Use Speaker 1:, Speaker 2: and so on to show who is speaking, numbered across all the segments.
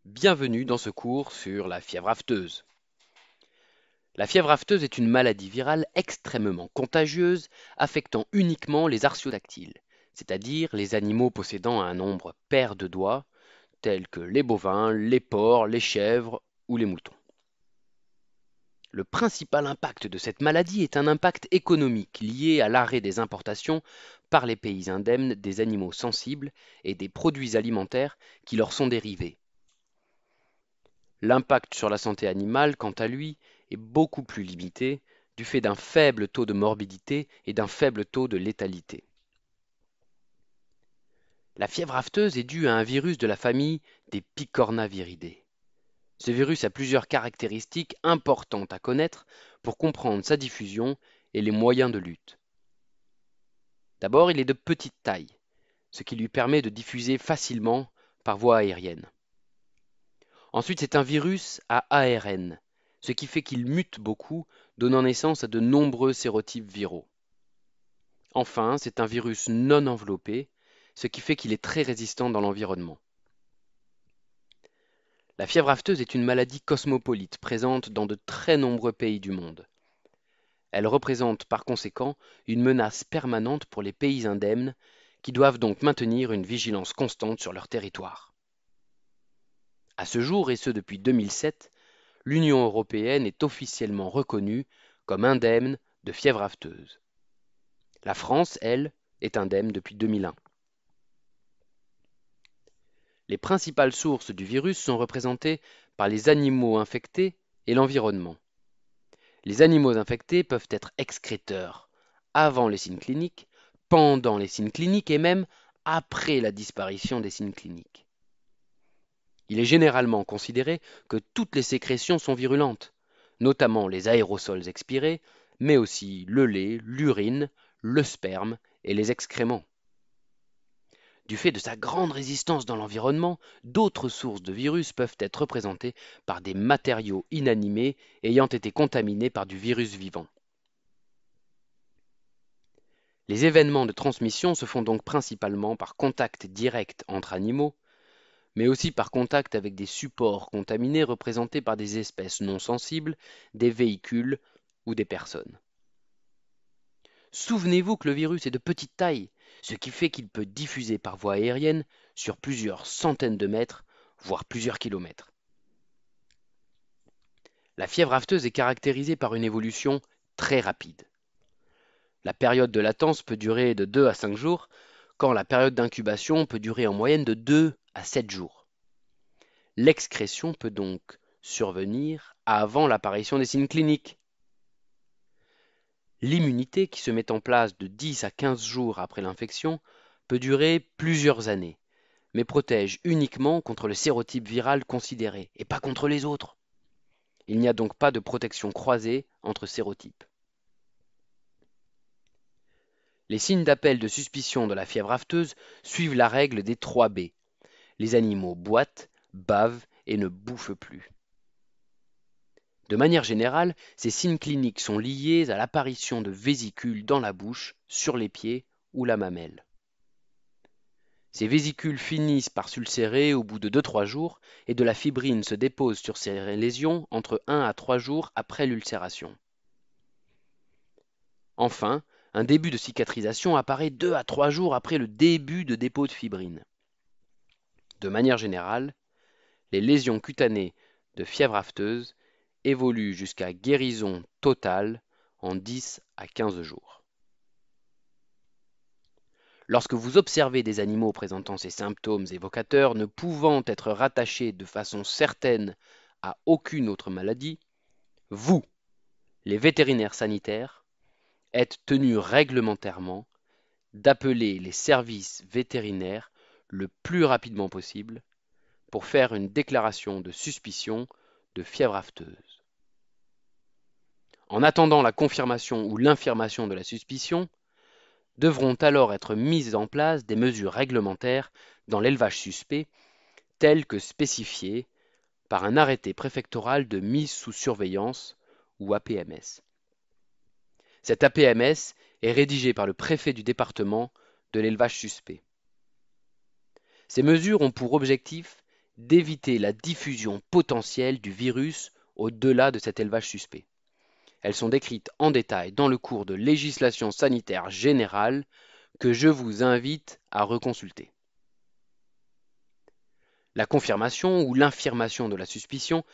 Speaker 1: Bienvenue dans ce cours sur la fièvre afteuse. La fièvre afteuse est une maladie virale extrêmement contagieuse affectant uniquement les artiodactyles, c'est-à-dire les animaux possédant un nombre pair de doigts, tels que les bovins, les porcs, les chèvres ou les moutons. Le principal impact de cette maladie est un impact économique lié à l'arrêt des importations par les pays indemnes des animaux sensibles et des produits alimentaires qui leur sont dérivés. L'impact sur la santé animale, quant à lui, est beaucoup plus limité du fait d'un faible taux de morbidité et d'un faible taux de létalité. La fièvre afteuse est due à un virus de la famille des Picornaviridae. Ce virus a plusieurs caractéristiques importantes à connaître pour comprendre sa diffusion et les moyens de lutte. D'abord, il est de petite taille, ce qui lui permet de diffuser facilement par voie aérienne. Ensuite, c'est un virus à ARN, ce qui fait qu'il mute beaucoup, donnant naissance à de nombreux sérotypes viraux. Enfin, c'est un virus non enveloppé, ce qui fait qu'il est très résistant dans l'environnement. La fièvre afteuse est une maladie cosmopolite présente dans de très nombreux pays du monde. Elle représente par conséquent une menace permanente pour les pays indemnes qui doivent donc maintenir une vigilance constante sur leur territoire. À ce jour, et ce depuis 2007, l'Union européenne est officiellement reconnue comme indemne de fièvre afteuse. La France, elle, est indemne depuis 2001. Les principales sources du virus sont représentées par les animaux infectés et l'environnement. Les animaux infectés peuvent être excréteurs avant les signes cliniques, pendant les signes cliniques et même après la disparition des signes cliniques. Il est généralement considéré que toutes les sécrétions sont virulentes, notamment les aérosols expirés, mais aussi le lait, l'urine, le sperme et les excréments. Du fait de sa grande résistance dans l'environnement, d'autres sources de virus peuvent être représentées par des matériaux inanimés ayant été contaminés par du virus vivant. Les événements de transmission se font donc principalement par contact direct entre animaux, mais aussi par contact avec des supports contaminés représentés par des espèces non sensibles, des véhicules ou des personnes. Souvenez-vous que le virus est de petite taille, ce qui fait qu'il peut diffuser par voie aérienne sur plusieurs centaines de mètres, voire plusieurs kilomètres. La fièvre afteuse est caractérisée par une évolution très rapide. La période de latence peut durer de 2 à 5 jours, quand la période d'incubation peut durer en moyenne de 2 à 7 jours. L'excrétion peut donc survenir avant l'apparition des signes cliniques. L'immunité, qui se met en place de 10 à 15 jours après l'infection, peut durer plusieurs années, mais protège uniquement contre le sérotype viral considéré, et pas contre les autres. Il n'y a donc pas de protection croisée entre sérotypes. Les signes d'appel de suspicion de la fièvre afteuse suivent la règle des 3 B. Les animaux boitent, bavent et ne bouffent plus. De manière générale, ces signes cliniques sont liés à l'apparition de vésicules dans la bouche, sur les pieds ou la mamelle. Ces vésicules finissent par s'ulcérer au bout de 2-3 jours et de la fibrine se dépose sur ces lésions entre 1 à 3 jours après l'ulcération. Enfin, un début de cicatrisation apparaît 2 à 3 jours après le début de dépôt de fibrine. De manière générale, les lésions cutanées de fièvre afteuse évoluent jusqu'à guérison totale en 10 à 15 jours. Lorsque vous observez des animaux présentant ces symptômes évocateurs ne pouvant être rattachés de façon certaine à aucune autre maladie, vous, les vétérinaires sanitaires, êtes tenus réglementairement d'appeler les services vétérinaires le plus rapidement possible pour faire une déclaration de suspicion de fièvre afteuse. En attendant la confirmation ou l'infirmation de la suspicion, devront alors être mises en place des mesures réglementaires dans l'élevage suspect, telles que spécifiées par un arrêté préfectoral de mise sous surveillance ou APMS. Cet APMS est rédigé par le préfet du département de l'élevage suspect. Ces mesures ont pour objectif d'éviter la diffusion potentielle du virus au-delà de cet élevage suspect. Elles sont décrites en détail dans le cours de législation sanitaire générale que je vous invite à reconsulter. La confirmation ou l'infirmation de la suspicion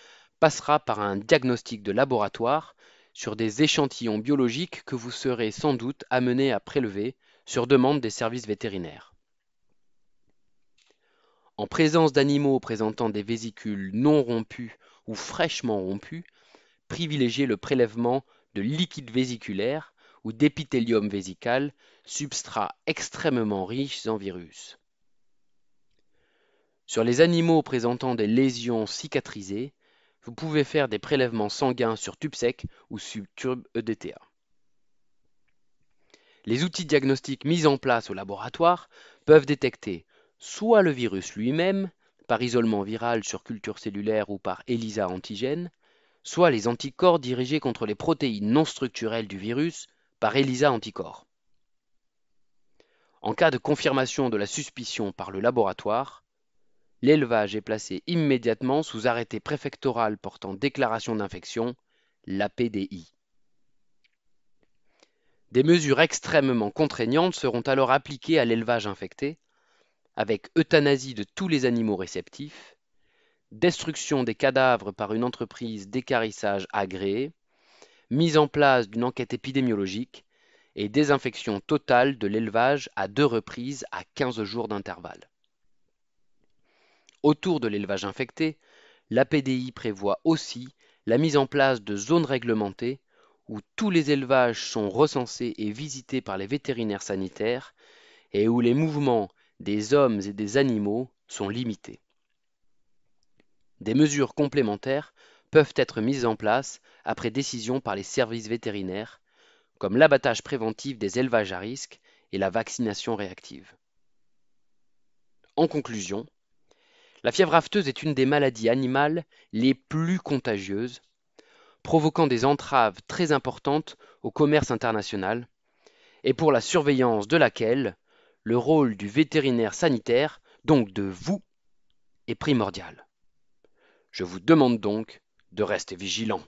Speaker 1: passera par un diagnostic de laboratoire sur des échantillons biologiques que vous serez sans doute amené à prélever sur demande des services vétérinaires. En présence d'animaux présentant des vésicules non rompus ou fraîchement rompus, privilégiez le prélèvement de liquide vésiculaire ou d'épithélium vésical, substrat extrêmement riche en virus. Sur les animaux présentant des lésions cicatrisées, vous pouvez faire des prélèvements sanguins sur tube sec ou sur tube EDTA. Les outils diagnostiques mis en place au laboratoire peuvent détecter soit le virus lui-même, par isolement viral sur culture cellulaire ou par ELISA antigène, soit les anticorps dirigés contre les protéines non structurelles du virus par ELISA anticorps. En cas de confirmation de la suspicion par le laboratoire, l'élevage est placé immédiatement sous arrêté préfectoral portant déclaration d'infection, l'APDI. Des mesures extrêmement contraignantes seront alors appliquées à l'élevage infecté, avec euthanasie de tous les animaux réceptifs, destruction des cadavres par une entreprise d'équarrissage agréée, mise en place d'une enquête épidémiologique et désinfection totale de l'élevage à 2 reprises à 15 jours d'intervalle. Autour de l'élevage infecté, l'APDI prévoit aussi la mise en place de zones réglementées où tous les élevages sont recensés et visités par les vétérinaires sanitaires et où les mouvements des hommes et des animaux sont limités. Des mesures complémentaires peuvent être mises en place après décision par les services vétérinaires, comme l'abattage préventif des élevages à risque et la vaccination réactive. En conclusion, la fièvre afteuse est une des maladies animales les plus contagieuses, provoquant des entraves très importantes au commerce international, et pour la surveillance de laquelle le rôle du vétérinaire sanitaire, donc de vous, est primordial. Je vous demande donc de rester vigilant.